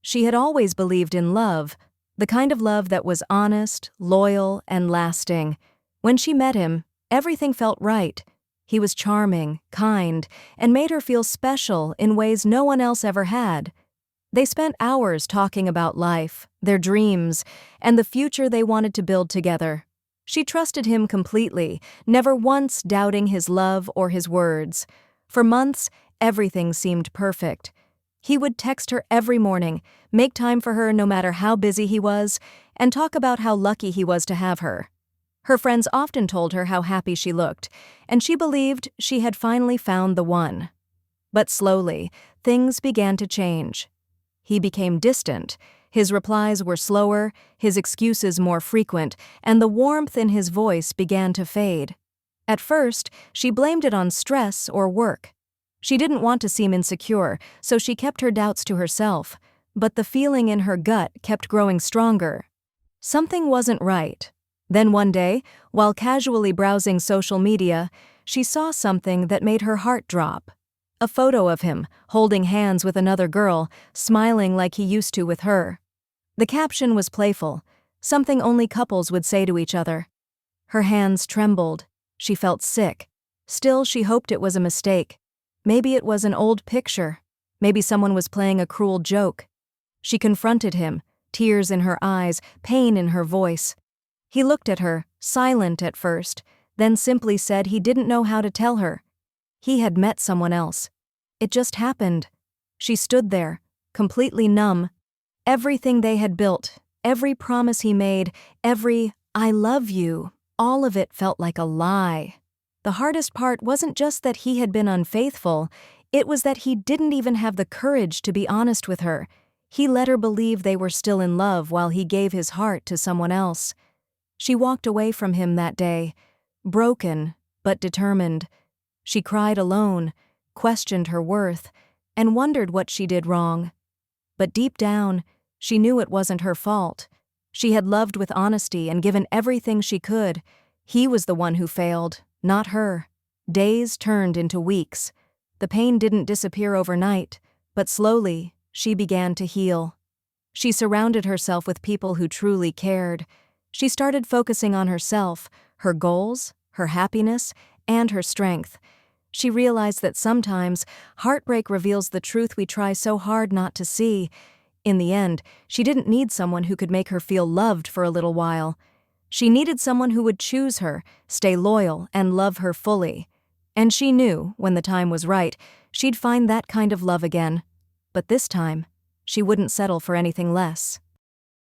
She had always believed in love, the kind of love that was honest, loyal, and lasting. When she met him, everything felt right. He was charming, kind, and made her feel special in ways no one else ever had. They spent hours talking about life, their dreams, and the future they wanted to build together. She trusted him completely, never once doubting his love or his words. For months, everything seemed perfect. He would text her every morning, make time for her no matter how busy he was, and talk about how lucky he was to have her. Her friends often told her how happy she looked, and she believed she had finally found the one. But slowly, things began to change. He became distant. His replies were slower, his excuses more frequent, and the warmth in his voice began to fade. At first, she blamed it on stress or work. She didn't want to seem insecure, so she kept her doubts to herself, but the feeling in her gut kept growing stronger. Something wasn't right. Then one day, while casually browsing social media, she saw something that made her heart drop. A photo of him, holding hands with another girl, smiling like he used to with her. The caption was playful, something only couples would say to each other. Her hands trembled. She felt sick. Still, she hoped it was a mistake. Maybe it was an old picture. Maybe someone was playing a cruel joke. She confronted him, tears in her eyes, pain in her voice. He looked at her, silent at first, then simply said he didn't know how to tell her. He had met someone else. It just happened. She stood there, completely numb. Everything they had built, every promise he made, every "I love you," all of it felt like a lie. The hardest part wasn't just that he had been unfaithful, it was that he didn't even have the courage to be honest with her. He let her believe they were still in love while he gave his heart to someone else. She walked away from him that day, broken but determined. She cried alone, questioned her worth, and wondered what she did wrong. But deep down, she knew it wasn't her fault. She had loved with honesty and given everything she could. He was the one who failed, not her. Days turned into weeks. The pain didn't disappear overnight, but slowly, she began to heal. She surrounded herself with people who truly cared. She started focusing on herself, her goals, her happiness, and her strength. She realized that sometimes heartbreak reveals the truth we try so hard not to see. In the end, she didn't need someone who could make her feel loved for a little while. She needed someone who would choose her, stay loyal, and love her fully. And she knew, when the time was right, she'd find that kind of love again. But this time, she wouldn't settle for anything less.